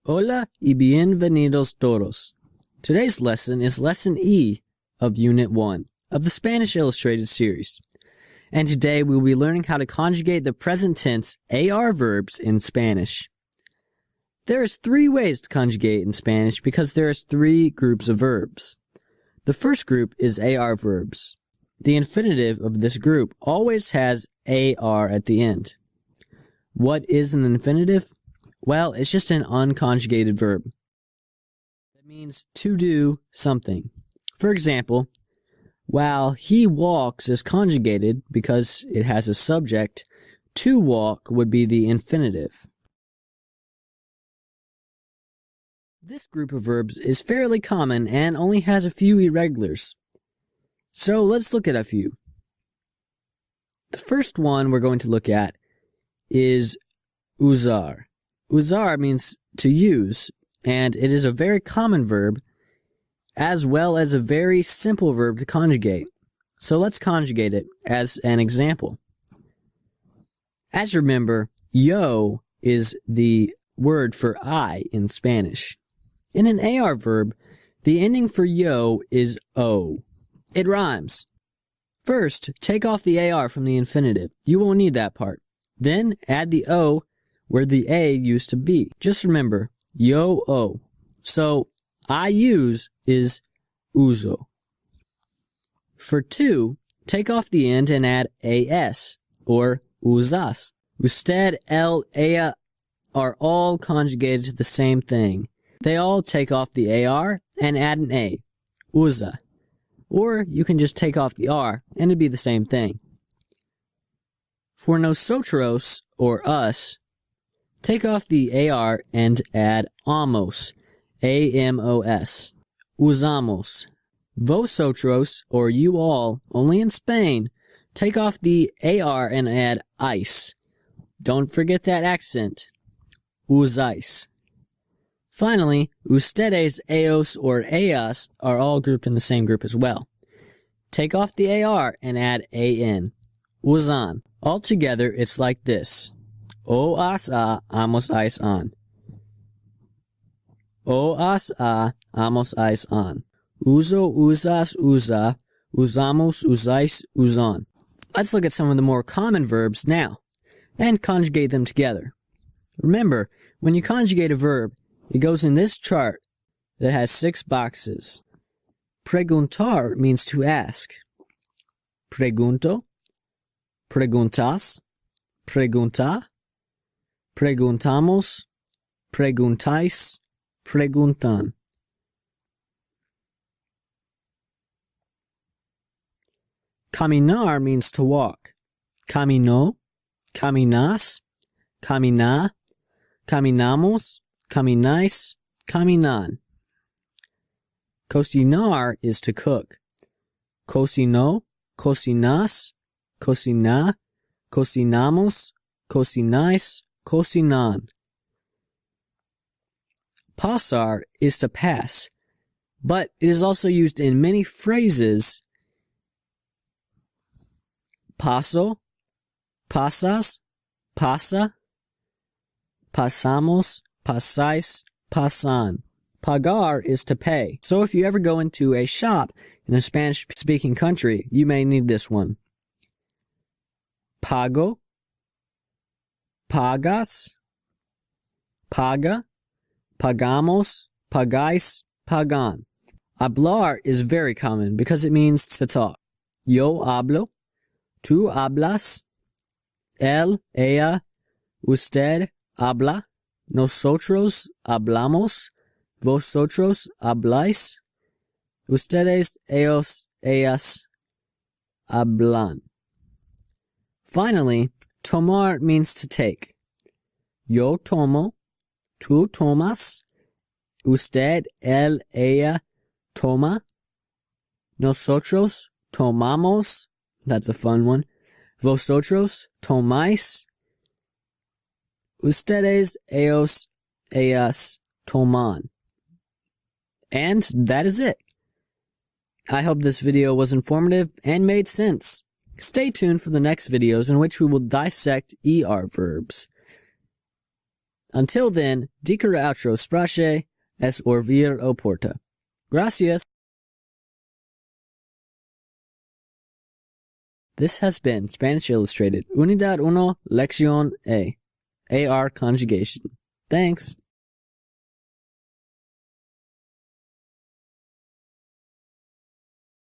Hola y bienvenidos todos. Today's lesson is Lesson E of Unit 1 of the Spanish Illustrated series. And today we will be learning how to conjugate the present tense AR verbs in Spanish. There is 3 ways to conjugate in Spanish because there is 3 groups of verbs. The first group is AR verbs. The infinitive of this group always has AR at the end. What is an infinitive? Well, it's just an unconjugated verb. That means to do something. For example, while he walks is conjugated because it has a subject, to walk would be the infinitive. This group of verbs is fairly common and only has a few irregulars. So let's look at a few. The first one we're going to look at is usar. Usar means to use, and it is a very common verb as well as a very simple verb to conjugate. So let's conjugate it as an example. As you remember, yo is the word for I in Spanish. In an AR verb, the ending for yo is o. It rhymes. First, take off the AR from the infinitive. You won't need that part. Then add the o where the A used to be. Just remember, yo-o. So, I use is uso. For to, take off the end and add as, or usas. Usted, ella are all conjugated to the same thing. They all take off the AR and add an A, usa. Or you can just take off the R and it'd be the same thing. For nosotros, or us, take off the AR and add amos, A-M-O-S, usamos. Vosotros, or you all, only in Spain, take off the AR and add ice. Don't forget that accent, usais. Finally, ustedes, ellos, or ellas are all grouped in the same group as well. Take off the AR and add AN, usan. Altogether, it's like this. O as a, amos ais an. O as a, amos ais an. Uso, usas, usa, usamos, usais, usan. Let's look at some of the more common verbs now, and conjugate them together. Remember, when you conjugate a verb, it goes in this chart that has 6 boxes. Preguntar means to ask. Pregunto, preguntas, pregunta, preguntamos, preguntáis, preguntan. Caminar means to walk. Caminó, caminas, caminá, caminamos, camináis, caminan. Cocinar is to cook. Cocinó, cocinas, cociná, cocinamos, cocináis, cocinan. Pasar is to pass, but it is also used in many phrases. Paso, pasas, pasa, pasamos, pasáis, pasan. Pagar is to pay. So if you ever go into a shop in a Spanish-speaking country, you may need this one. Pago, pagas, paga, pagamos, pagáis, pagan. Hablar is very common because it means to talk. Yo hablo, tú hablas, él, ella, usted habla, nosotros hablamos, vosotros habláis, ustedes, ellos, ellas hablan. Finally, tomar means to take. Yo tomo, tú tomas, usted, él, ella toma, nosotros tomamos, that's a fun one, vosotros tomáis, ustedes, ellos, ellas toman. And that is it. I hope this video was informative and made sense. Stay tuned for the next videos in which we will dissect ER verbs. Until then, dica outro sprache es orvir o porta. Gracias. This has been Spanish Illustrated, Unidad 1, Lección A, AR Conjugation. Thanks.